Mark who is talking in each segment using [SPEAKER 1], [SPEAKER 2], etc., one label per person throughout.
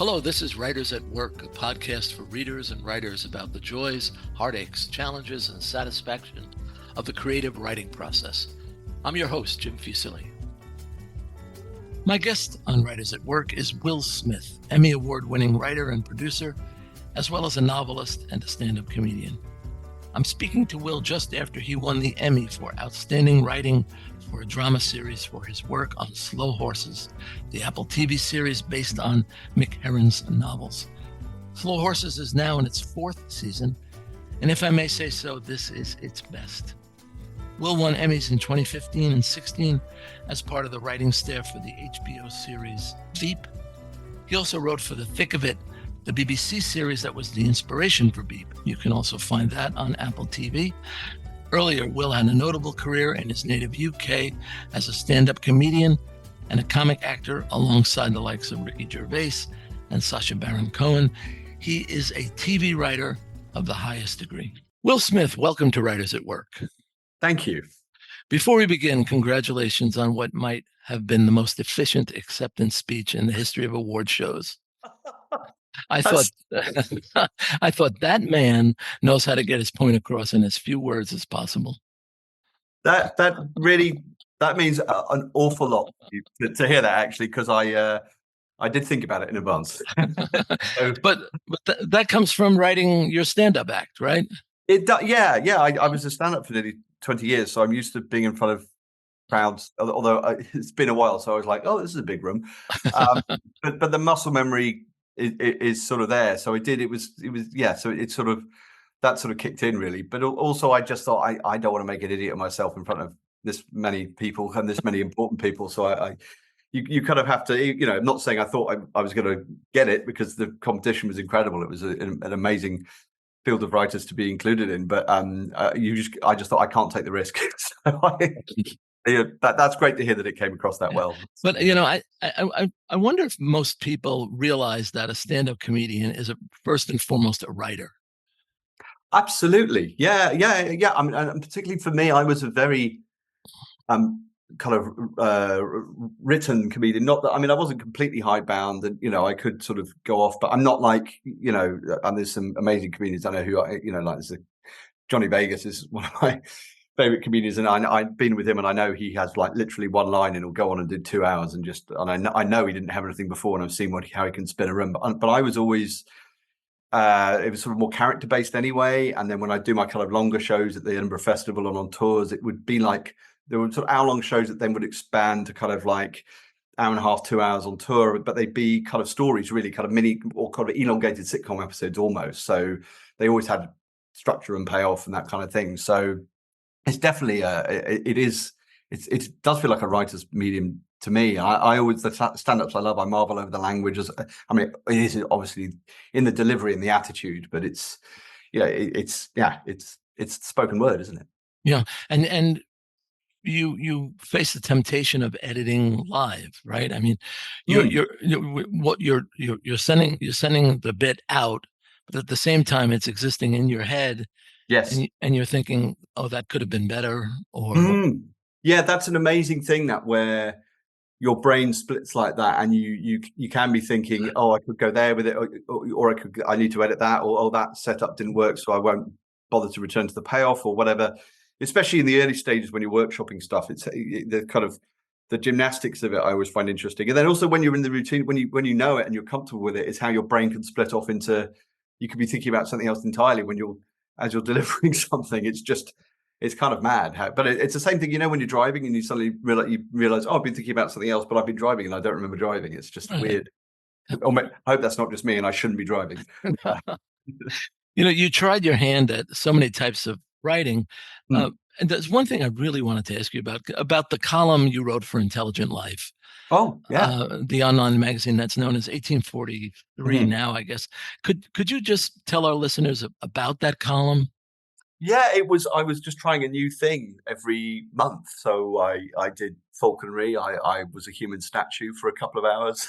[SPEAKER 1] Hello, this is Writers at Work, a podcast for readers and writers about the joys, heartaches, challenges, and satisfaction of the creative writing process. I'm your host, Jim Fusilli. My guest on Writers at Work is Will Smith, Emmy Award-winning writer and producer, as well as a novelist and a stand-up comedian. I'm speaking to Will just after he won the Emmy for Outstanding Writing for a drama series for his work on Slow Horses, the Apple TV series based on Mick Herron's novels. Slow Horses is now in its fourth season, and if I may say so, this is its best. Will won Emmys in 2015 and 16 as part of the writing staff for the HBO series Veep. He also wrote for The Thick of It, the BBC series that was the inspiration for Veep. You can also find that on Apple TV. Earlier, Will had a notable career in his native UK as a stand-up comedian and a comic actor alongside the likes of Ricky Gervais and Sacha Baron Cohen. He is a TV writer of the highest degree. Will Smith, welcome to Writers at Work.
[SPEAKER 2] Thank you.
[SPEAKER 1] Before we begin, congratulations on what might have been the most efficient acceptance speech in the history of award shows. I thought that man knows how to get his point across in as few words as possible.
[SPEAKER 2] That means an awful lot to hear that, actually, because I did think about it in advance.
[SPEAKER 1] But that comes from writing your stand-up act, right?
[SPEAKER 2] Yeah. I was a stand-up for nearly 20 years, so I'm used to being in front of crowds. Although it's been a while, so I was like, "Oh, this is a big room," but the muscle memory is sort of there. So it was yeah. So it sort of that sort of kicked in, really. But also, I just thought I don't want to make an idiot of myself in front of this many people and this many important people. So you kind of have to, I'm not saying I thought I was going to get it, because the competition was incredible. It was an amazing field of writers to be included in, but I just thought I can't take the risk. So that's great to hear that it came across that well.
[SPEAKER 1] But I wonder if most people realize that a stand-up comedian is first and foremost a writer.
[SPEAKER 2] Absolutely, yeah. I mean, and particularly for me, I was a very kind of written comedian. Not that, I mean, I wasn't completely hidebound, and I could sort of go off, but I'm not like and there's some amazing comedians I know who like Johnny Vegas is one of my favorite comedians, and I've been with him, and I know he has like literally one line, and he'll go on and do 2 hours, and I know he didn't have anything before, and I've seen how he can spin a room. But I was always it was sort of more character based anyway. And then when I do my kind of longer shows at the Edinburgh Festival and on tours, it would be like there were sort of hour long shows that then would expand to kind of like hour and a half, 2 hours on tour, but they'd be kind of stories, really kind of mini or kind of elongated sitcom episodes almost. So they always had structure and payoff and that kind of thing. So it's definitely it does feel like a writer's medium to me. I always, the stand-ups I love, I marvel over the languages. I mean, it is obviously in the delivery and the attitude, but it's spoken word, isn't it?
[SPEAKER 1] Yeah, and you face the temptation of editing live, right? I mean, you're sending the bit out, but at the same time, it's existing in your head.
[SPEAKER 2] Yes.
[SPEAKER 1] And you're thinking, oh, that could have been better, or
[SPEAKER 2] yeah, that's an amazing thing, that where your brain splits like that, and you can be thinking, oh, I could go there with it, or I need to edit that, or oh, that setup didn't work, so I won't bother to return to the payoff or whatever. Especially in the early stages when you're workshopping stuff, it's the kind of the gymnastics of it I always find interesting. And then also when you're in the routine, when you know it and you're comfortable with it, is how your brain can split off into, you could be thinking about something else entirely as you're delivering something. It's kind of mad. But it's the same thing, when you're driving and you suddenly realize, oh, I've been thinking about something else, but I've been driving and I don't remember driving. It's just weird. I hope that's not just me and I shouldn't be driving.
[SPEAKER 1] You tried your hand at so many types of writing. And there's one thing I really wanted to ask you about the column you wrote for Intelligent Life.
[SPEAKER 2] Oh, yeah.
[SPEAKER 1] The online magazine that's known as 1843 now, I guess. Could you just tell our listeners about that column?
[SPEAKER 2] Yeah, I was just trying a new thing every month. So I did falconry. I was a human statue for a couple of hours,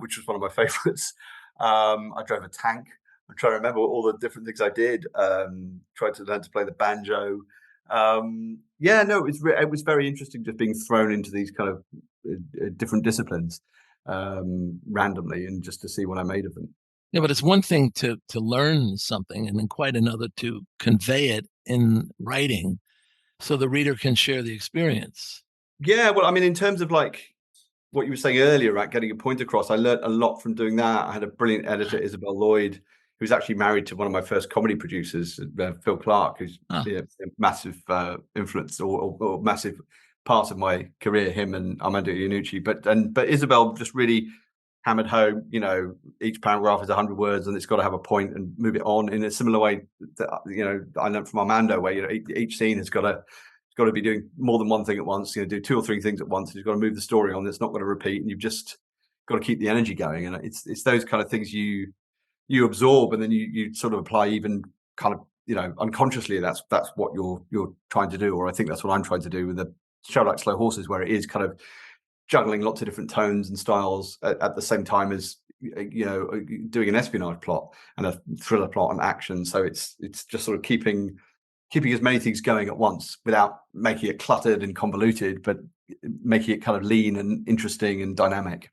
[SPEAKER 2] which was one of my favorites. I drove a tank. I'm trying to remember all the different things I did. Tried to learn to play the banjo. It was very interesting just being thrown into these kind of different disciplines. randomly and just to see what I made of them.
[SPEAKER 1] Yeah, but it's one thing to learn something, and then quite another to convey it in writing so the reader can share the experience.
[SPEAKER 2] Yeah, well, I mean, in terms of like what you were saying earlier, right, getting a point across, I learned a lot from doing that. I had a brilliant editor, Isabel Lloyd, who was actually married to one of my first comedy producers, Phil Clark, who's
[SPEAKER 1] Ah,
[SPEAKER 2] a massive influence or massive part of my career. Him and Armando Iannucci, but Isabel just really hammered home. Each paragraph is 100 words, and it's got to have a point and move it on in a similar way that I learned from Armando, where each scene has got to be doing more than one thing at once. Do 2 or 3 things at once. You've got to move the story on. It's not going to repeat, and you've just got to keep the energy going. And it's those kind of things you absorb, and then you sort of apply even kind of unconsciously. That's what you're trying to do, or I think that's what I'm trying to do with the show like Slow Horses, where it is kind of juggling lots of different tones and styles at the same time as doing an espionage plot and a thriller plot and action. So it's just sort of keeping as many things going at once without making it cluttered and convoluted, but making it kind of lean and interesting and dynamic.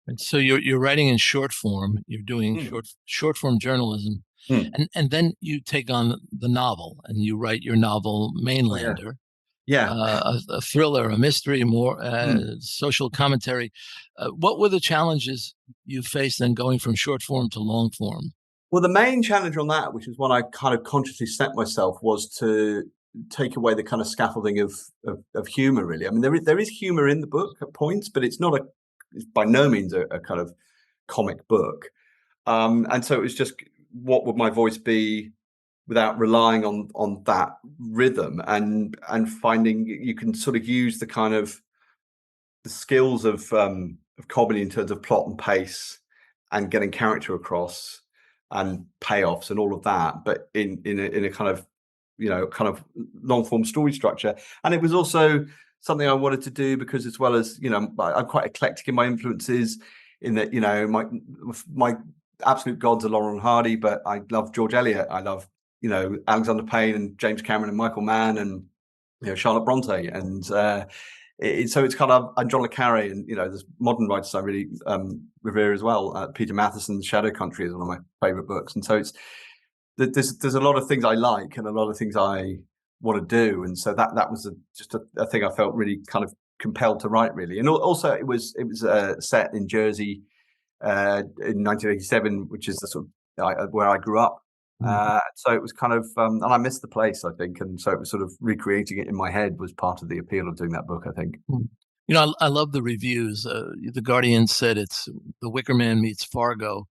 [SPEAKER 1] and so you're writing in short form. You're doing
[SPEAKER 2] Mm.
[SPEAKER 1] short form journalism,
[SPEAKER 2] Mm.
[SPEAKER 1] and then you take on the novel and you write your novel
[SPEAKER 2] Oh yeah,
[SPEAKER 1] Mainlander,
[SPEAKER 2] yeah.
[SPEAKER 1] a thriller, a mystery, more
[SPEAKER 2] Mm.
[SPEAKER 1] social commentary. What were the challenges you faced then going from short form to long form?
[SPEAKER 2] Well, the main challenge on that, which is one I kind of consciously set myself, was to take away the kind of scaffolding of humor. Really, I mean, there is humor in the book at points, but it's by no means a kind of comic book. And so it was just, what would my voice be without relying on that rhythm, and finding you can sort of use the kind of the skills of comedy in terms of plot and pace and getting character across and payoffs and all of that, but in a kind of long form story structure. And it was also something I wanted to do because, as well as I'm quite eclectic in my influences, in that my absolute gods are Laurel and Hardy, but I love George Eliot, I love Alexander Payne and James Cameron and Michael Mann and Charlotte Bronte, and so it's kind of, and John le Carre, and there's modern writers I really revere as well. Peter Matheson's Shadow Country is one of my favorite books, and so there's a lot of things I like and a lot of things I want to do, and so that was just a thing I felt really kind of compelled to write, really. And also it was set in Jersey in 1987, which is the sort of where I grew up. So it was kind of, and I missed the place, I think, and so it was sort of recreating it in my head was part of the appeal of doing that book, I think.
[SPEAKER 1] Mm. I love the reviews. The Guardian said it's The Wicker Man meets Fargo,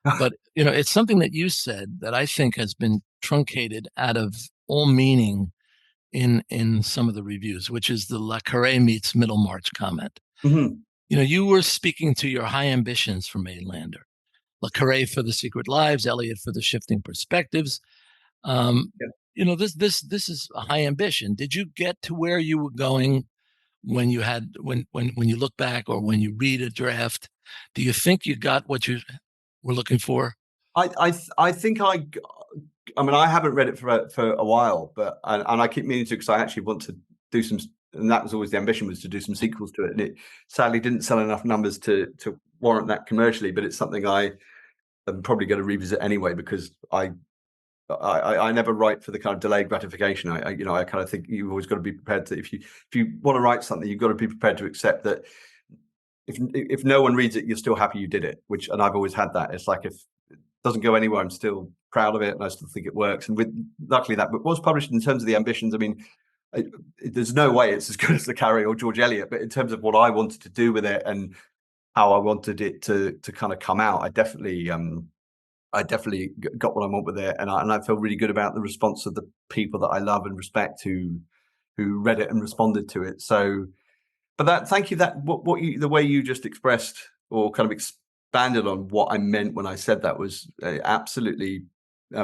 [SPEAKER 1] but it's something that you said that I think has been truncated out of all meaning in some of the reviews, which is the Le Carre meets Middlemarch comment.
[SPEAKER 2] Mhm.
[SPEAKER 1] You were speaking to your high ambitions for Mainlander. Le Carre for the secret lives, Eliot for the shifting perspectives. Um,
[SPEAKER 2] Yeah.
[SPEAKER 1] this is a high ambition. Did you get to where you were going when you had when you look back or when you read a draft? Do you think you got what you were looking for?
[SPEAKER 2] I think I mean, I haven't read it for a while, but and I keep meaning to, because I actually want to do some, and that was always the ambition, was to do some sequels to it. And it sadly didn't sell enough numbers to warrant that commercially. But it's something I am probably going to revisit anyway, because I never write for the kind of delayed gratification. I kind of think you've always got to be prepared to, if you want to write something, you've got to be prepared to accept that if no one reads it, you're still happy you did it. And I've always had that. It's like, if it doesn't go anywhere, I'm still proud of it, and I still think it works. And luckily that book was published. In terms of the ambitions, I mean, there's no way it's as good as Le Carre or George Eliot, but in terms of what I wanted to do with it and how I wanted it to kind of come out, I definitely got what I want with it, and I feel really good about the response of the people that I love and respect who read it and responded to it. So, but thank you. That the way you just expressed or kind of expanded on what I meant when I said that was absolutely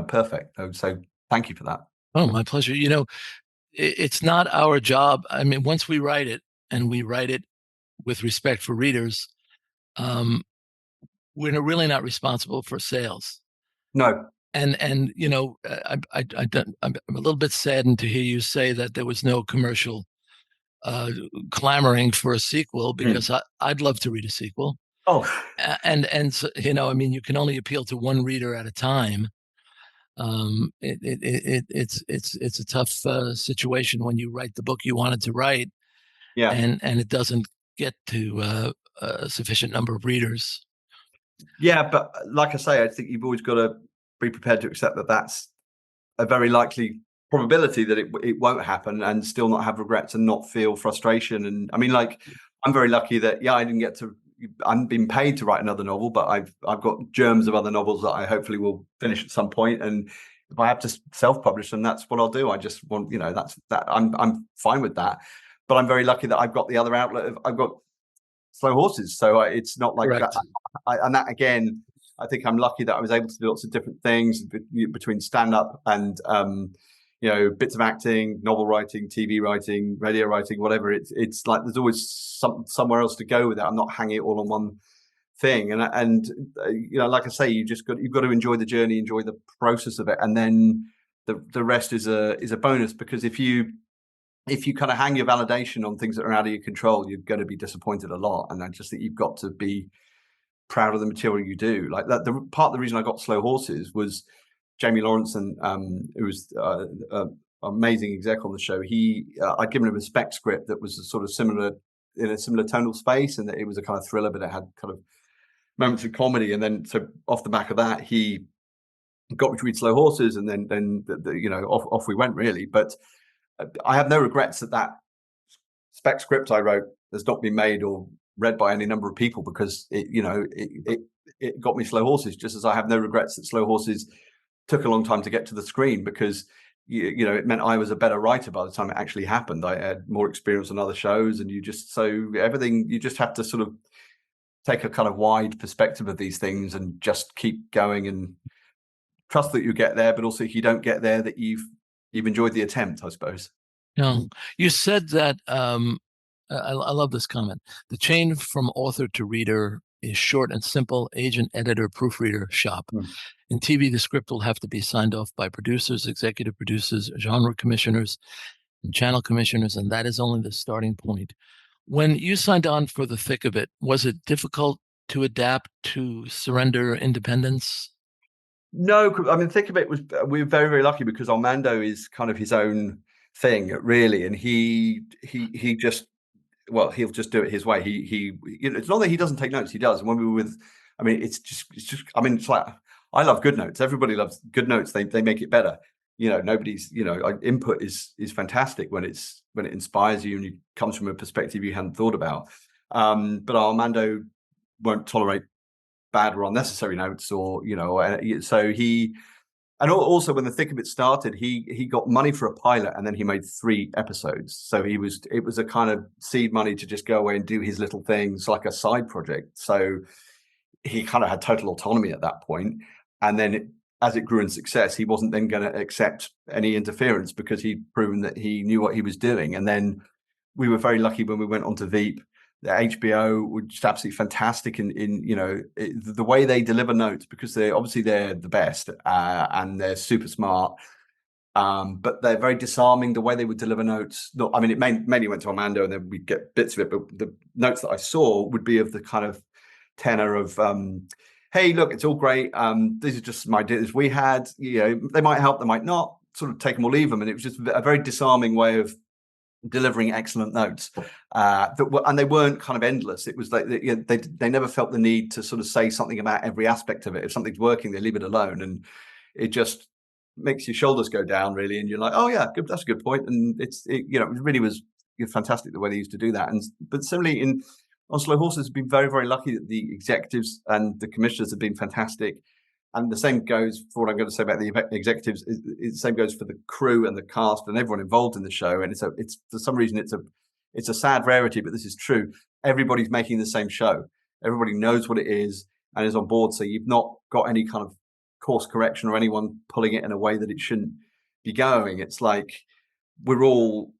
[SPEAKER 2] perfect. So thank you for that.
[SPEAKER 1] Oh, my pleasure. It's not our job. I mean, once we write it and we write it with respect for readers, um, we're really not responsible for sales.
[SPEAKER 2] No.
[SPEAKER 1] And I'm a little bit saddened to hear you say that there was no commercial clamoring for a sequel
[SPEAKER 2] Mm.
[SPEAKER 1] because I'd love to read a sequel.
[SPEAKER 2] Oh,
[SPEAKER 1] And so, I mean, you can only appeal to one reader at a time. It's a tough situation when you write the book you wanted to write,
[SPEAKER 2] yeah.
[SPEAKER 1] and it doesn't get to a sufficient number of readers.
[SPEAKER 2] Yeah, but like I say, I think you've always got to be prepared to accept that that's a very likely probability that it won't happen, and still not have regrets and not feel frustration. And I mean, like, I'm very lucky that I haven't been paid to write another novel, but I've got germs of other novels that I hopefully will finish at some point. And if I have to self-publish them, that's what I'll do. I just want, I'm fine with that. But I'm very lucky that I've got the other outlet. I've got Slow Horses, so it's not like that.
[SPEAKER 1] Correct.
[SPEAKER 2] And that again, I think I'm lucky that I was able to do lots of different things between stand-up and bits of acting, novel writing, TV writing, radio writing, whatever. It's like there's always somewhere else to go with it. I'm not hanging it all on one thing. And like I say, you've got to enjoy the journey, enjoy the process of it, and then the rest is a bonus. Because if you kind of hang your validation on things that are out of your control, you're going to be disappointed a lot. And I just think you've got to be proud of the material you do. Like that, the part of the reason I got Slow Horses was Jamie Lawrence, and who was amazing exec on the show. I'd given him a spec script that was a sort of similar in a similar tonal space, and that it was a kind of thriller, but it had kind of moments of comedy. And then, so off the back of that, he got me to read Slow Horses, and then off we went, really. But I have no regrets that spec script I wrote has not been made or read by any number of people, because it got me Slow Horses, just as I have no regrets that Slow Horses took a long time to get to the screen, because it meant I was a better writer by the time it actually happened. I had more experience on other shows, and you just have to sort of take a kind of wide perspective of these things and just keep going and trust that you get there, but also if you don't get there, that you've enjoyed the attempt, I suppose.
[SPEAKER 1] You said that I love this comment. The chain from author to reader is short and simple: agent, editor, proofreader, shop.
[SPEAKER 2] Mm.
[SPEAKER 1] In TV, the script will have to be signed off by producers, executive producers, genre commissioners, and channel commissioners, and that is only the starting point. When you signed on for the thick of it, was it difficult to adapt, to surrender independence?
[SPEAKER 2] No, I mean, think of it, we were very, very lucky because Armando is kind of his own thing, really, and he just, well, he'll just do it his way. It's not that he doesn't take notes; he does. And when we were with, I mean, it's just. I mean, it's like, I love good notes. Everybody loves good notes. They make it better. Nobody's input is fantastic when it inspires you and it comes from a perspective you hadn't thought about. But Armando won't tolerate bad or unnecessary notes, or so he. And also, when the thick of it started, he got money for a pilot, and then he made 3 episodes. So it was a kind of seed money to just go away and do his little things like a side project. So he kind of had total autonomy at that point. And then as it grew in success, he wasn't then going to accept any interference, because he'd proven that he knew what he was doing. And then we were very lucky when we went on to Veep. The HBO were just absolutely fantastic in the way they deliver notes, because they're the best, and they're super smart, but they're very disarming the way they would deliver notes. I mean, it mainly went to Armando, and then we'd get bits of it, but the notes that I saw would be of the kind of tenor of, hey, look, it's all great. These are just some ideas we had. They might help, they might not. Sort of take them or leave them, and it was just a very disarming way of delivering excellent notes, and they weren't kind of endless. It was like they never felt the need to sort of say something about every aspect of it. If something's working, they leave it alone, and it just makes your shoulders go down, really, and you're like, oh yeah, good, that's a good point. And it really was fantastic the way they used to do that. But similarly on Slow Horses, have been very, very lucky that the executives and the commissioners have been fantastic. And the same goes for what I'm going to say about the executives. The same goes for the crew and the cast and everyone involved in the show. And it's for some reason it's a sad rarity, but this is true. Everybody's making the same show. Everybody knows what it is and is on board. So you've not got any kind of course correction or anyone pulling it in a way that it shouldn't be going. It's like we all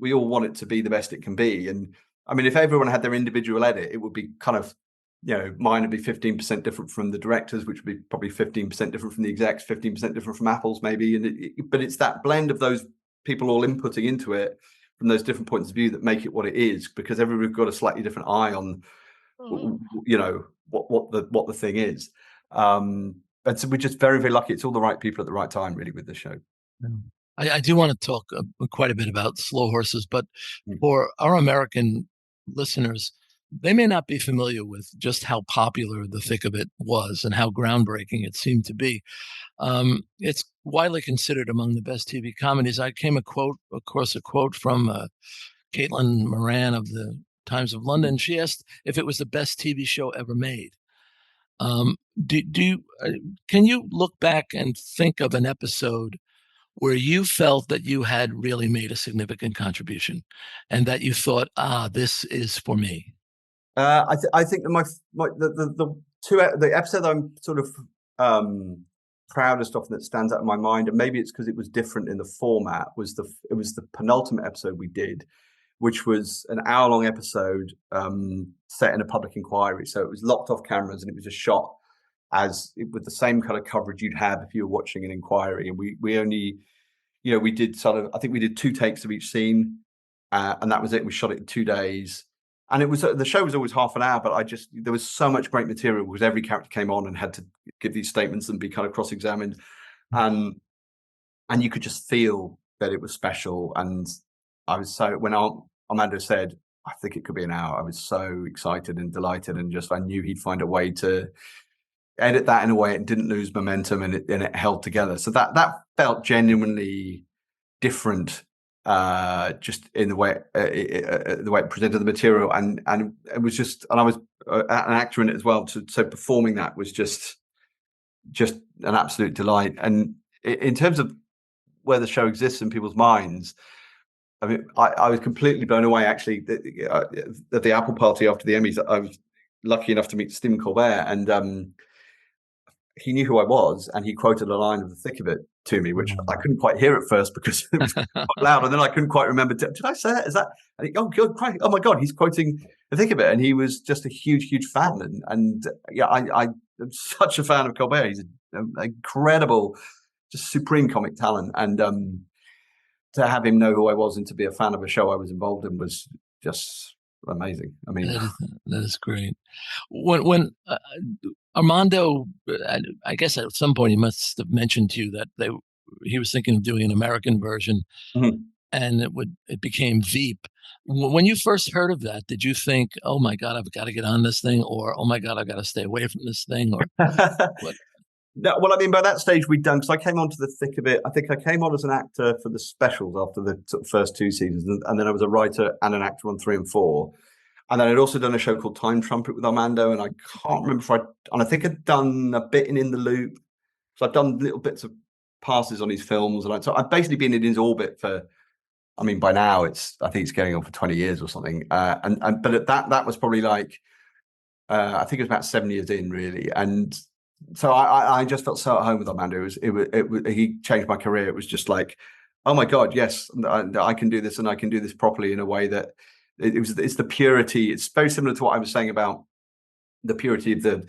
[SPEAKER 2] want it to be the best it can be. And I mean, if everyone had their individual edit, it would be kind of, mine would be 15% different from the directors, which would be probably 15% different from the execs, 15% different from Apple's maybe. But it's that blend of those people all inputting into it, from those different points of view that make it what it is, because everybody's got a slightly different eye on, what the thing is. And so we're just very, very lucky. It's all the right people at the right time, really, with the show.
[SPEAKER 1] Yeah. I do want to talk quite a bit about Slow Horses, but
[SPEAKER 2] Mm.
[SPEAKER 1] for our American listeners, they may not be familiar with just how popular The Thick of It was and how groundbreaking it seemed to be. It's widely considered among the best TV comedies. I came across a quote from Caitlin Moran of the Times of London. She asked if it was the best TV show ever made. Um, can you look back and think of an episode where you felt that you had really made a significant contribution and that you thought, this is for me?
[SPEAKER 2] I think that the episode I'm sort of proudest of that stands out in my mind, and maybe it's because it was different in the format, was the penultimate episode we did, which was an hour-long episode set in a public inquiry. So it was locked off cameras and it was just shot with the same kind of coverage you'd have if you were watching an inquiry. And we only, we did I think we did 2 takes of each scene, and that was it. We shot it in 2 days. And it was the show was always half an hour, but there was so much great material because every character came on and had to give these statements and be kind of cross-examined, and you could just feel that it was special. And I was when Armando said, "I think it could be an hour," I was so excited and delighted, and I knew he'd find a way to edit that in a way it didn't lose momentum and it held together. So that felt genuinely different. Just in the way it presented the material, and it was just, and I was an actor in it as well. So performing that was just an absolute delight. And in terms of where the show exists in people's minds, I mean, I was completely blown away. Actually, at the Apple party after the Emmys, I was lucky enough to meet Stephen Colbert, and he knew who I was, and he quoted a line of The Thick of It to me, which I couldn't quite hear at first because it was quite loud, and then I couldn't quite remember. Did I say that? Is that? Oh my God, he's quoting The Thick of It, and he was just a huge fan, and yeah, I am such a fan of Colbert. He's an incredible, just supreme comic talent, and to have him know who I was and to be a fan of a show I was involved in was just amazing. I mean,
[SPEAKER 1] that is great. When Armando, I guess at some point he must have mentioned to you that he was thinking of doing an American version, and it became Veep. When you first heard of that, did you think, "Oh my God, I've got to get on this thing," or "Oh my God, I've got to stay away from this thing," or what?
[SPEAKER 2] No, well, I mean, by that stage we'd done, because I came onto The Thick of It. I think I came on as an actor for the specials after the sort of first 2 seasons, and then I was a writer and an actor on 3 and 4. And then I'd also done a show called Time Trumpet with Armando, and I can't remember and I think I'd done a bit in The Loop. So I'd done little bits of passes on his films, and so I'd basically been in his orbit for, I mean, by now I think it's going on for 20 years or something. But at that was probably like, I think it was about 7 years in, really. And so I just felt so at home with Armando. He changed my career. It was just like, oh my God, yes, I can do this, and I can do this properly in a way that it's the purity. It's very similar to what I was saying about the purity of the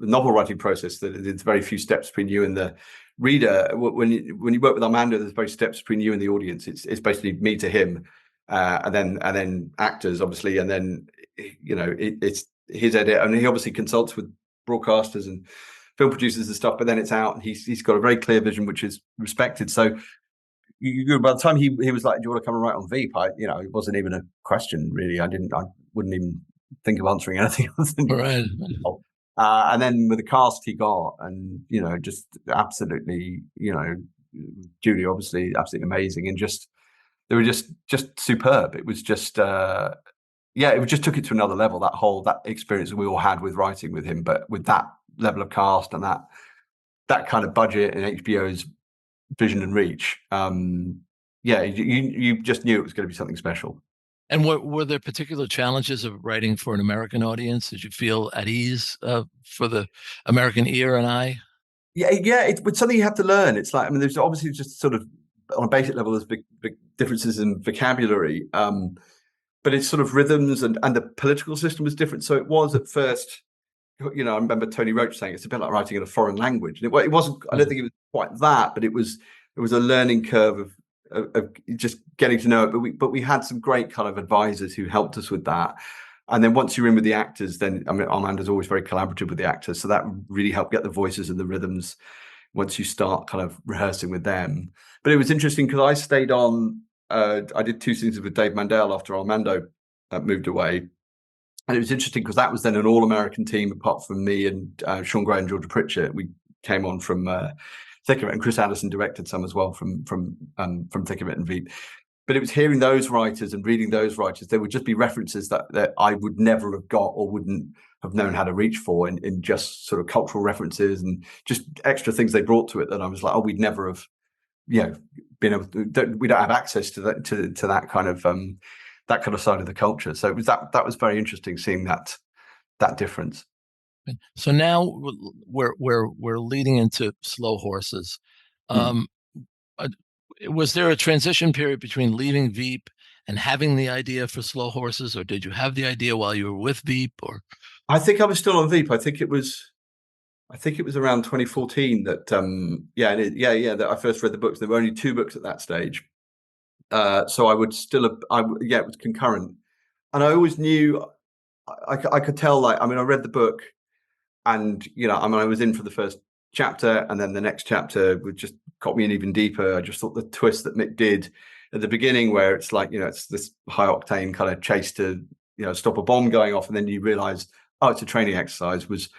[SPEAKER 2] novel writing process. That there's very few steps between you and the reader. When you work with Armando, there's very steps between you and the audience. It's basically me to him, and then actors, obviously, and then it's his edit, and he obviously consults with broadcasters and film producers and stuff. But then it's out, and he's got a very clear vision, which is respected. So by the time he was like, "Do you want to come and write on Veep?" It wasn't even a question, really. I wouldn't even think of answering anything other than
[SPEAKER 1] right.
[SPEAKER 2] And then with the cast he got, and just absolutely, Julie obviously absolutely amazing, and they were just superb. It was just it just took it to another level. That experience we all had with writing with him, but with that level of cast and that kind of budget and HBO's vision and reach, you just knew it was going to be something special.
[SPEAKER 1] And were there particular challenges of writing for an American audience? Did you feel at ease for the American ear and eye?
[SPEAKER 2] Yeah, it's something you have to learn. It's like, I mean, there's obviously just sort of on a basic level, there's big differences in vocabulary, but it's sort of rhythms, and the political system was different. So it was at first, I remember Tony Roach saying it's a bit like writing in a foreign language. And it wasn't. I don't think it was quite that, but it was a learning curve of of just getting to know it. But we had some great kind of advisors who helped us with that. And then once you're in with the actors, then I mean, Armando's always very collaborative with the actors, so that really helped get the voices and the rhythms once you start kind of rehearsing with them. But it was interesting because I stayed on. I did 2 seasons with Dave Mandel after Armando moved away, and it was interesting because that was then an all-American team apart from me and Sean Gray and Georgia Pritchett. We came on from Thick of It, and Chris Addison directed some as well from Thick of It and Veep. But it was hearing those writers and reading those writers. There would just be references that I would never have got or wouldn't have known how to reach for in just sort of cultural references and just extra things they brought to it that I was like, oh, we'd never have, been able to, we don't have access to that to that kind of side of the culture. So it was that was very interesting seeing that difference.
[SPEAKER 1] So now we're leading into Slow Horses. Um, was there a transition period between leaving Veep and having the idea for Slow Horses, or did you have the idea while you were with Veep? Or
[SPEAKER 2] I think I was still on Veep. I think it was around 2014 that that I first read the books. There were only 2 books at that stage, so I would still it was concurrent, and I always knew I could tell. Like, I mean, I read the book, and I was in for the first chapter, and then the next chapter would just got me in even deeper. I just thought the twist that Mick did at the beginning, where it's like it's this high octane kind of chase to stop a bomb going off, and then you realise, oh, it's a training exercise, was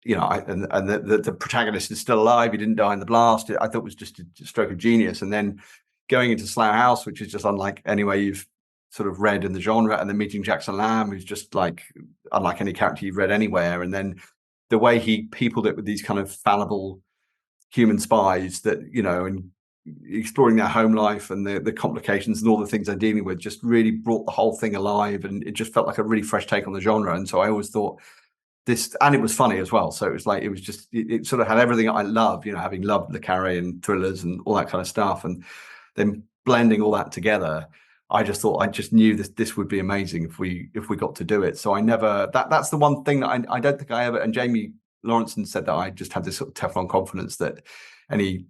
[SPEAKER 2] and the protagonist is still alive. He didn't die in the blast. I thought it was just a stroke of genius. And then going into Slough House, which is just unlike anywhere you've sort of read in the genre, and then meeting Jackson Lamb, who's just like unlike any character you've read anywhere. And then the way he peopled it with these kind of fallible human spies that, and exploring their home life and the complications and all the things they're dealing with just really brought the whole thing alive. And it just felt like a really fresh take on the genre. And so I always thought, and it was funny as well. So it was like, it sort of had everything I love, having loved Le Carré and thrillers and all that kind of stuff. And then blending all that together, I just knew this would be amazing if we got to do it. So I never, that's the one thing that I don't think I ever, and Jamie Lawrenson said that I just had this sort of Teflon confidence that any,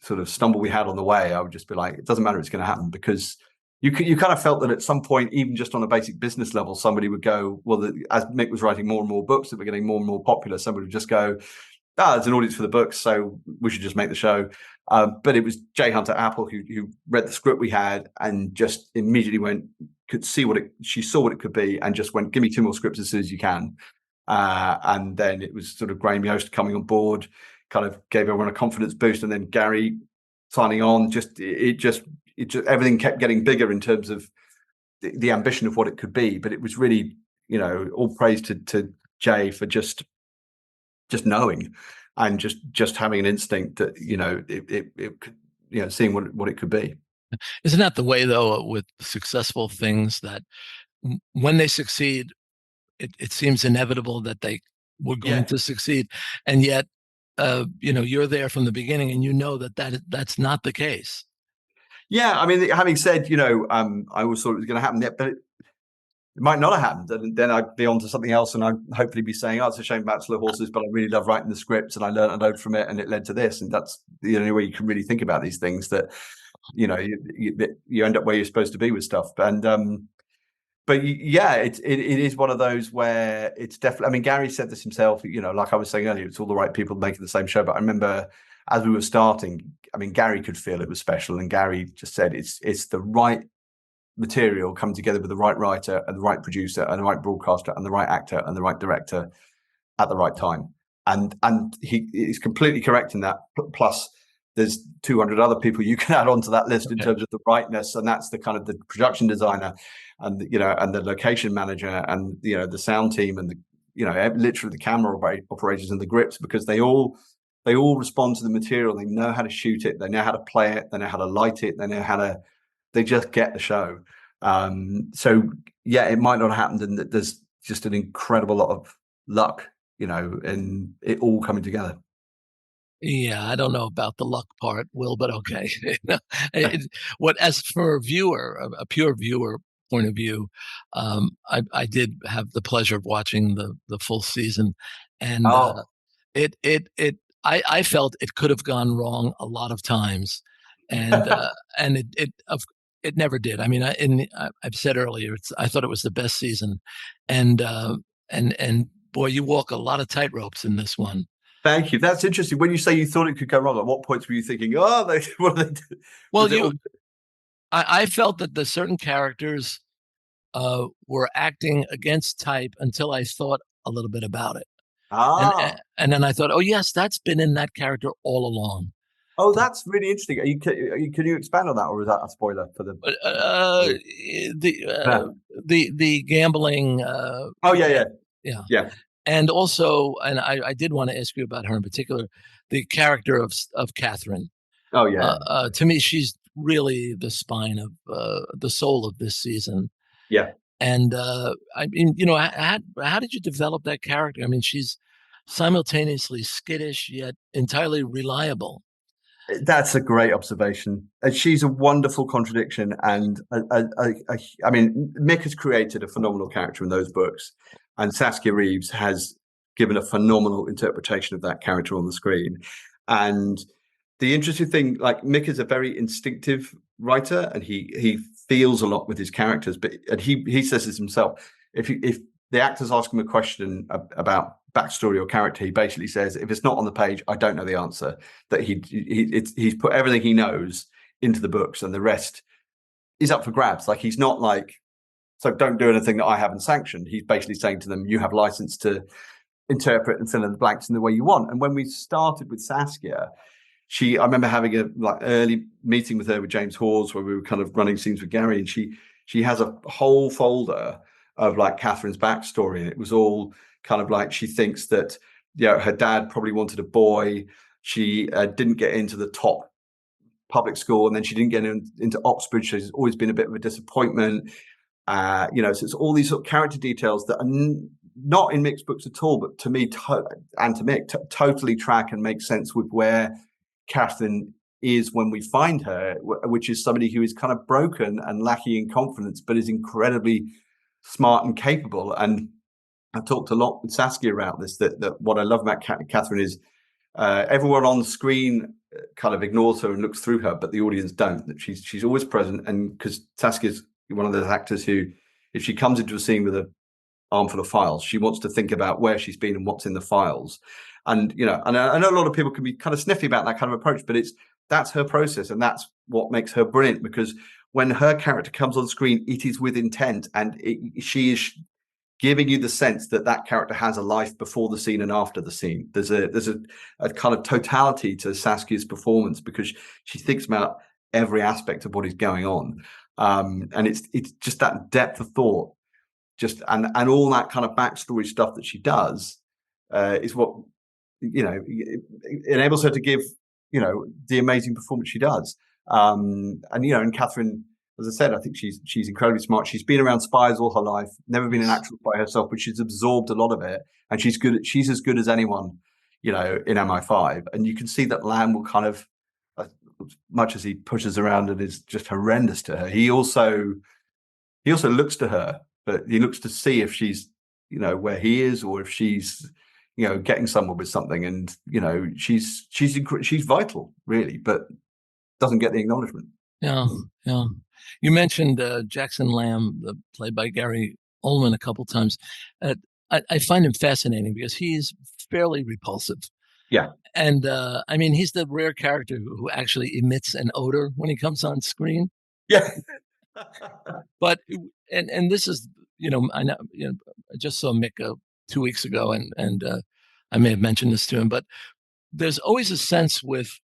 [SPEAKER 2] sort of stumble we had on the way, I would just be like, it doesn't matter, it's going to happen, because you kind of felt that at some point, even just on a basic business level, somebody would go, well, as Mick was writing more and more books that were getting more and more popular, somebody would just go, there's an audience for the books, so we should just make the show. But it was Jay Hunter Apple who read the script we had and just immediately she saw what it could be and just went, give me 2 more scripts as soon as you can. And then it was sort of Graham Yost coming on board, kind of gave everyone a confidence boost, and then Gary signing on. Everything kept getting bigger in terms of the ambition of what it could be. But it was really, all praise to Jay for just knowing and just having an instinct that it could, seeing what it could be.
[SPEAKER 1] Isn't that the way, though, with successful things, that when they succeed, it seems inevitable that they were going to succeed, and yet you're there from the beginning, and that's not the case.
[SPEAKER 2] Yeah, I mean, having said, I always thought it was going to happen, but it might not have happened, and then I'd be on to something else, and I'd hopefully be saying, oh, it's a shame about Slow Horses, but I really love writing the scripts, and I learned a load from it, and it led to this. And that's the only way you can really think about these things, that you end up where you're supposed to be with stuff. And but yeah, it is one of those where it's definitely, I mean, Gary said this himself, like I was saying earlier, it's all the right people making the same show. But I remember as we were starting, I mean, Gary could feel it was special, and Gary just said it's the right material coming together with the right writer and the right producer and the right broadcaster and the right actor and the right director at the right time. And he is completely correct in that. Plus, there's 200 other people you can add onto that list in terms of the rightness, and that's the kind of the production designer and and the location manager and the sound team and the literally the camera operators and the grips, because they all respond to the material. They know how to shoot it, they know how to play it, they know how to light it, they just get the show. So yeah, it might not have happened, and there's just an incredible lot of luck, and it all coming together.
[SPEAKER 1] Yeah, I don't know about the luck part, Will, but okay. As for a pure viewer point of view, I did have the pleasure of watching the full season, and
[SPEAKER 2] Oh,
[SPEAKER 1] I felt it could have gone wrong a lot of times, and it never did. I mean, I've said earlier, I thought it was the best season, and and boy, you walk a lot of tightropes in this one.
[SPEAKER 2] Thank you. That's interesting. When you say you thought it could go wrong, at what points were you thinking, "Oh, they what are they do?"
[SPEAKER 1] Well,
[SPEAKER 2] Was it all?
[SPEAKER 1] I felt that the certain characters were acting against type until I thought a little bit about it, and
[SPEAKER 2] Ah,
[SPEAKER 1] and then I thought, oh yes, that's been in that character all along.
[SPEAKER 2] oh, that's really interesting. Can you expand on that, or is that a spoiler for the?
[SPEAKER 1] But
[SPEAKER 2] For
[SPEAKER 1] the
[SPEAKER 2] yeah.
[SPEAKER 1] the gambling,
[SPEAKER 2] Oh yeah, yeah,
[SPEAKER 1] yeah,
[SPEAKER 2] yeah.
[SPEAKER 1] and also, and I did want to ask you about her in particular, the character of Catherine.
[SPEAKER 2] Oh yeah,
[SPEAKER 1] To me, she's really the spine of the soul of this season.
[SPEAKER 2] yeah.
[SPEAKER 1] And I mean, how did you develop that character? I mean, she's simultaneously skittish yet entirely reliable.
[SPEAKER 2] That's a great observation. And she's a wonderful contradiction. And I mean, Mick has created a phenomenal character in those books, and Saskia Reeves has given a phenomenal interpretation of that character on the screen. And the interesting thing, like Mick is a very instinctive writer, and he feels a lot with his characters. But and he says this himself. If the actors ask him a question about backstory or character, he basically says, if it's not on the page, I don't know the answer. That he's put everything he knows into the books, and the rest is up for grabs. Like he's not like, so don't do anything that I haven't sanctioned. He's basically saying to them, you have license to interpret and fill in the blanks in the way you want. And when we started with Saskia, I remember having a like early meeting with her with James Hawes where we were kind of running scenes with Gary, and she has a whole folder of like Catherine's backstory, and it was all kind of like she thinks that her dad probably wanted a boy. She didn't get into the top public school, and then she didn't get into Oxbridge. So she's always been a bit of a disappointment. So it's all these sort of character details that are not in Mick's books at all, but to me and to Mick totally track and make sense with where Catherine is when we find her, which is somebody who is kind of broken and lacking in confidence, but is incredibly smart and capable. And I've talked a lot with Saskia about this. That what I love about Catherine is everyone on the screen kind of ignores her and looks through her, but the audience don't. That she's always present, and because Saskia's one of those actors who, if she comes into a scene with an armful of files, she wants to think about where she's been and what's in the files. And and I know a lot of people can be kind of sniffy about that kind of approach, but that's her process, and that's what makes her brilliant. Because when her character comes on screen, it is with intent, and she is giving you the sense that that character has a life before the scene and after the scene. There's a kind of totality to Saskia's performance because she thinks about every aspect of what is going on, and it's just that depth of thought, and all that kind of backstory stuff that she does is what enables her to give the amazing performance she does. And Catherine, as I said, I think she's incredibly smart. She's been around spies all her life, never been an actual spy herself, but she's absorbed a lot of it, and she's as good as anyone, in MI5. And you can see that Lamb will kind of, as much as he pushes around and is just horrendous to her, he also looks to her, but he looks to see if she's where he is, or if she's getting somewhere with something. And she's vital, really, but doesn't get the acknowledgement.
[SPEAKER 1] Yeah, yeah. You mentioned Jackson Lamb, played by Gary Oldman, a couple times. I find him fascinating because he's fairly repulsive.
[SPEAKER 2] Yeah.
[SPEAKER 1] And I mean, he's the rare character who actually emits an odor when he comes on screen.
[SPEAKER 2] Yeah.
[SPEAKER 1] But and this is, I know, I just saw Mick 2 weeks ago, and I may have mentioned this to him, but there's always a sense with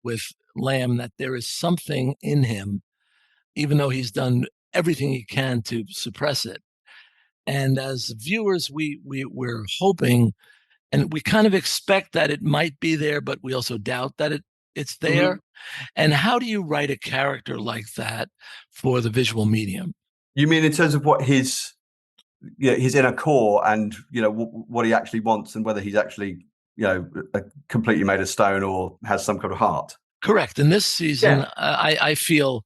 [SPEAKER 1] Lamb that there is something in him, even though he's done everything he can to suppress it. And as viewers, we're hoping, and we kind of expect that it might be there, but we also doubt that it's there.
[SPEAKER 2] Mm-hmm.
[SPEAKER 1] And how do you write a character like that for the visual medium?
[SPEAKER 2] You mean in terms of what his inner core, and what he actually wants, and whether he's actually completely made of stone or has some kind of heart?
[SPEAKER 1] Correct. In this season,
[SPEAKER 2] Yeah.
[SPEAKER 1] I feel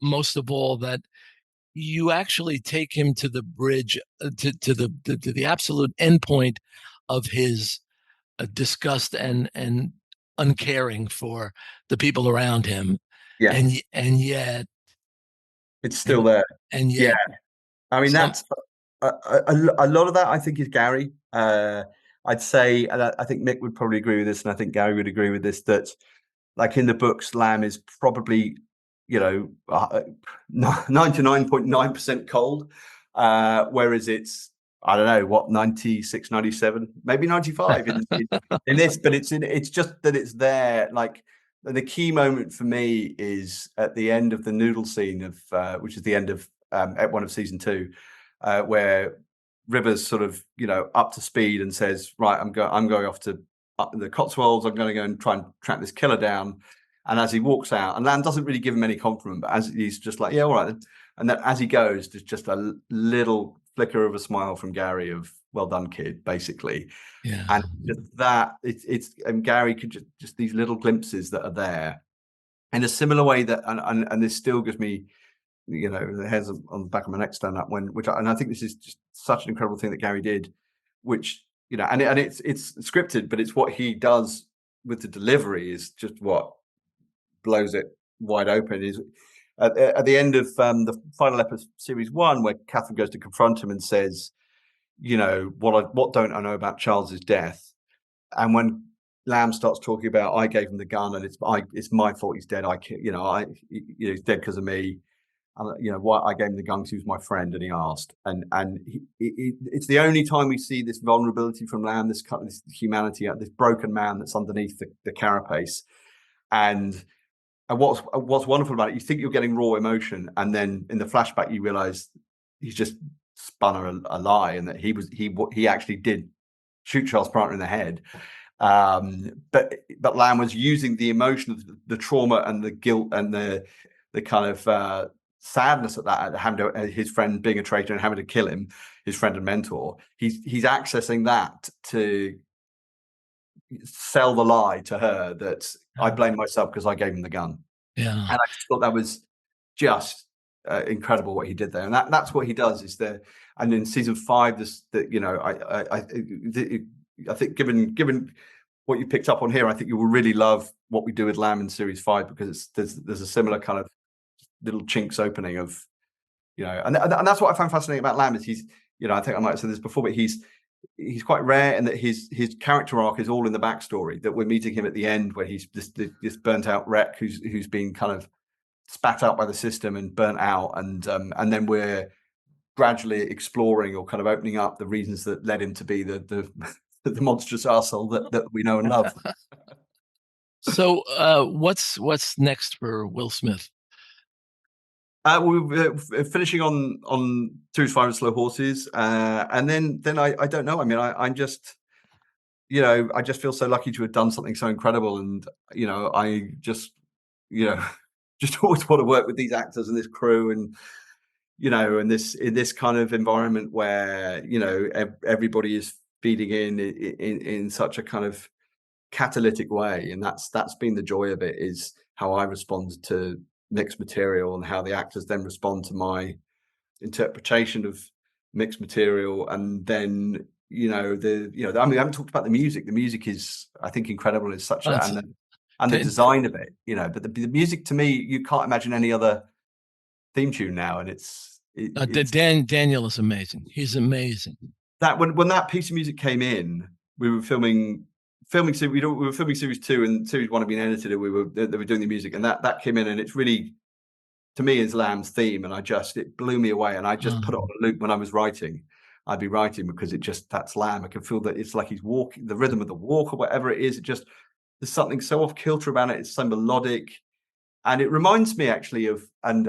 [SPEAKER 1] most of all that you actually take him to the bridge, to the absolute endpoint of his disgust and uncaring for the people around him.
[SPEAKER 2] Yeah,
[SPEAKER 1] and yet
[SPEAKER 2] it's still
[SPEAKER 1] and
[SPEAKER 2] there.
[SPEAKER 1] and
[SPEAKER 2] Yeah,
[SPEAKER 1] yet
[SPEAKER 2] I mean
[SPEAKER 1] some
[SPEAKER 2] that's a lot of that. I think is Gary. I'd say, and I think Nick would probably agree with this, and I think Gary would agree with this, that like in the books, Lamb is probably, 99.9% cold, whereas it's, I don't know what, 96, 97, maybe 95 in this, but it's just that it's there. Like the key moment for me is at the end of the noodle scene of which is the end of at one of season two, where Rivers sort of, up to speed and says, right, I'm going off to the Cotswolds. I'm going to go and try and track this killer down. And as he walks out, and Lamb doesn't really give him any compliment, but as he's just like, yeah, all right. Then. And then as he goes, there's just a little flicker of a smile from Gary of, well done, kid, basically.
[SPEAKER 1] yeah
[SPEAKER 2] And just that, and Gary could just these little glimpses that are there in a similar way that, and this still gives me, the hairs on the back of my neck stand up and I think this is just such an incredible thing that Gary did, which, and it's scripted, but it's what he does with the delivery is just what blows it wide open. Is at the end of the final episode, series one, where Catherine goes to confront him and says, what don't I know about Charles's death? And when Lamb starts talking about, I gave him the gun and it's my fault he's dead. He's dead because of me. And why I gave him the gun because he was my friend, and he asked, and it's the only time we see this vulnerability from Lamb, this humanity, this broken man that's underneath the carapace, and what's wonderful about it, you think you're getting raw emotion, and then in the flashback you realize he's just spun a lie, and that he actually did shoot Charles Prater in the head. But Lamb was using the emotion of the trauma and the guilt and the kind of sadness at that, at having his friend being a traitor and having to kill him, his friend and mentor. He's accessing that to sell the lie to her that I blame myself because I gave him the gun.
[SPEAKER 1] yeah
[SPEAKER 2] And I just thought that was just incredible what he did there, and that's what he does. Is there, and in season five, I think given what you picked up on here, I think you will really love what we do with Lamb in series five, because there's a similar kind of little chinks opening of, and that's what I find fascinating about Lamb is he's, I think I might have said this before, but he's quite rare in that his character arc is all in the backstory, that we're meeting him at the end where he's this burnt out wreck who's been kind of spat out by the system and burnt out, and then we're gradually exploring or kind of opening up the reasons that led him to be the the monstrous arsehole that we know and love.
[SPEAKER 1] so what's next for Will Smith?
[SPEAKER 2] We're finishing on Series 5 and Slow Horses, and then I don't know. I mean, I'm just, I just feel so lucky to have done something so incredible, and I just, you know, just always want to work with these actors and this crew, and and in this kind of environment where everybody is feeding in such a kind of catalytic way, and that's been the joy of it, is how I respond to mixed material and how the actors then respond to my interpretation of mixed material. And then I mean, I haven't talked about the music. The music is, I think, incredible. It's such a,
[SPEAKER 1] That's
[SPEAKER 2] and the
[SPEAKER 1] Dan,
[SPEAKER 2] design of it, but the music, to me, you can't imagine any other theme tune now, and it's
[SPEAKER 1] Daniel is amazing. He's amazing.
[SPEAKER 2] that when that piece of music came in, we were filming we were filming series two, and series one had been edited, and they were doing the music, and that came in, and it's really, to me, is Lamb's theme, and it blew me away, and I just put it on a loop when I was writing. I'd be writing because that's Lamb. I can feel that it's like he's walking, the rhythm of the walk or whatever it is. It just, there's something so off kilter about it. It's so melodic, and it reminds me actually of, and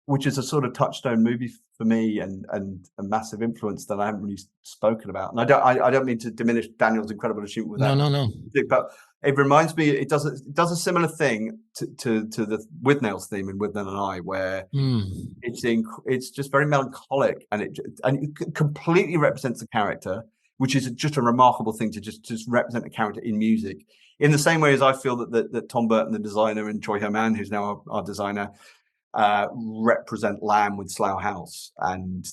[SPEAKER 2] which is a sort of touchstone movie for me, and a massive influence that I haven't really spoken about. And I don't mean to diminish Daniel's incredible achievement with
[SPEAKER 1] No,
[SPEAKER 2] that,
[SPEAKER 1] no, no.
[SPEAKER 2] but it reminds me. It does a similar thing to the Withnail's theme in Withnail and I, where
[SPEAKER 1] Mm.
[SPEAKER 2] it's just very melancholic, and it completely represents the character, which is just a remarkable thing to just represent a character in music. In the same way as I feel that Tom Burton, the designer, and Choi Ho-man, who's now our designer, represent Lamb with Slough House, and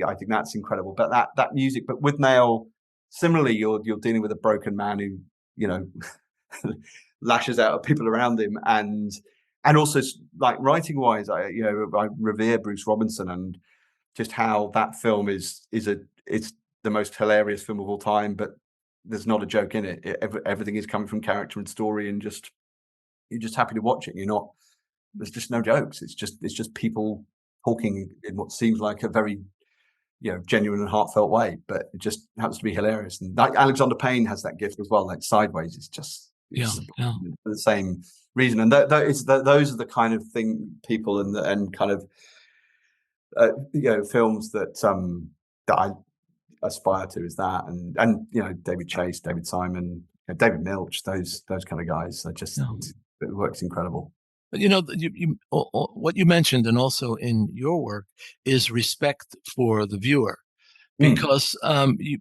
[SPEAKER 2] I think that's incredible. But that music, but with Nail, similarly, you're dealing with a broken man who lashes out at people around him, and and also like writing wise, I revere Bruce Robinson, and just how that film it's the most hilarious film of all time, but there's not a joke in it. Everything is coming from character and story, and you're just happy to watch it. There's just no jokes. It's just people talking in what seems like a very genuine and heartfelt way, but it just happens to be hilarious. And like Alexander Payne has that gift as well. Like Sideways, it's for the same reason. And those are the kind of people and kind of films that I aspire to, is that, and David Chase, David Simon, David Milch, those kind of guys. It works incredible.
[SPEAKER 1] But what you mentioned, and also in your work, is respect for the viewer, because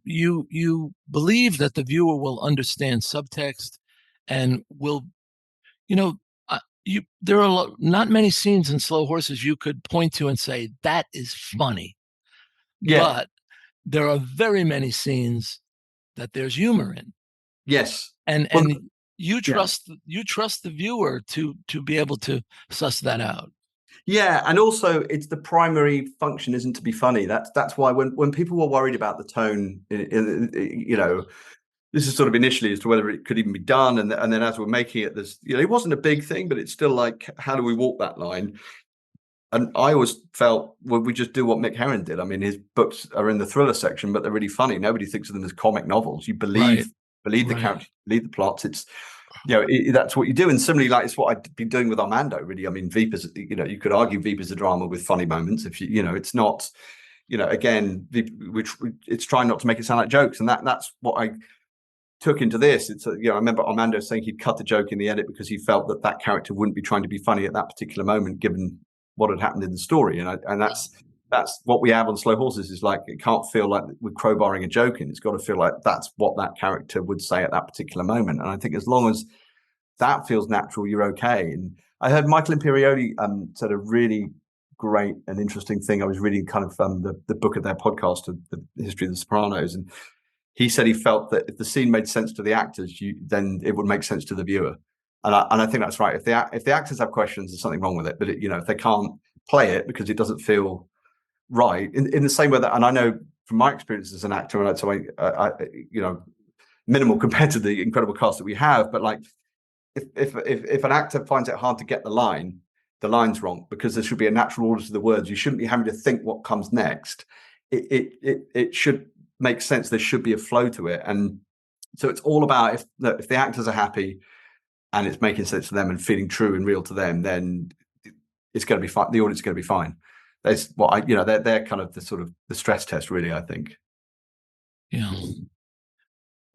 [SPEAKER 1] you believe that the viewer will understand subtext and will, there are not many scenes in Slow Horses you could point to and say that is funny.
[SPEAKER 2] Yeah.
[SPEAKER 1] But there are very many scenes that there's humor in.
[SPEAKER 2] Yes.
[SPEAKER 1] And you trust the viewer to be able to suss that out.
[SPEAKER 2] Yeah, and also it's the primary function isn't to be funny. That's why when people were worried about the tone, this is sort of initially as to whether it could even be done, and then as we're making it, there's it wasn't a big thing, but it's still like, how do we walk that line? And I always felt, well, we just do what Mick Herron did. I mean, his books are in the thriller section, but they're really funny. Nobody thinks of them as comic novels. You believe the characters, believe the plots. It's that's what you do. And similarly, like, it's what I've been doing with Armando, really. I mean, Veep you could argue Veep is a drama with funny moments. If it's not, again, it's trying not to make it sound like jokes. And that's what I took into this. It's I remember Armando saying he'd cut the joke in the edit because he felt that character wouldn't be trying to be funny at that particular moment, given what had happened in the story. And that's what we have on Slow Horses, is like, it can't feel like we're crowbarring a joke in. It's got to feel like that's what that character would say at that particular moment. And I think as long as that feels natural, you're okay. And I heard Michael Imperioli said a really great and interesting thing. I was reading kind of the book of their podcast of the history of The Sopranos, and he said he felt that if the scene made sense to the actors, then it would make sense to the viewer. And I think that's right. If the actors have questions, there's something wrong with it. But if they can't play it because it doesn't feel right, in the same way that, and I know from my experience as an actor, and so I minimal compared to the incredible cast that we have, but like, if an actor finds it hard to get the line's wrong, because there should be a natural order to the words. You shouldn't be having to think what comes next. It should make sense. There should be a flow to it. And so it's all about, if the actors are happy and it's making sense to them and feeling true and real to them, then it's going to be fine. The audience is going to be fine. That's what they're kind of the sort of the stress test, really, I think.
[SPEAKER 1] Yeah.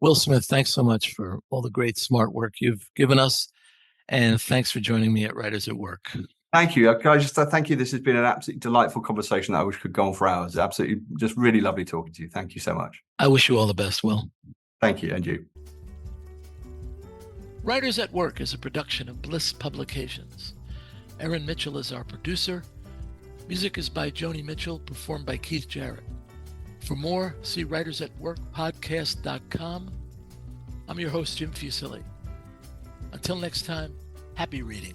[SPEAKER 1] Will Smith, thanks so much for all the great, smart work you've given us. And thanks for joining me at Writers at Work.
[SPEAKER 2] Thank you. I just thank you. This has been an absolutely delightful conversation that I wish could go on for hours. Absolutely, just really lovely talking to you. Thank you so much.
[SPEAKER 1] I wish you all the best, Will.
[SPEAKER 2] Thank you, and you.
[SPEAKER 1] Writers at Work is a production of Bliss Publications. Erin Mitchell is our producer. Music is by Joni Mitchell, performed by Keith Jarrett. For more, see writersatworkpodcast.com. I'm your host, Jim Fusilli. Until next time, happy reading.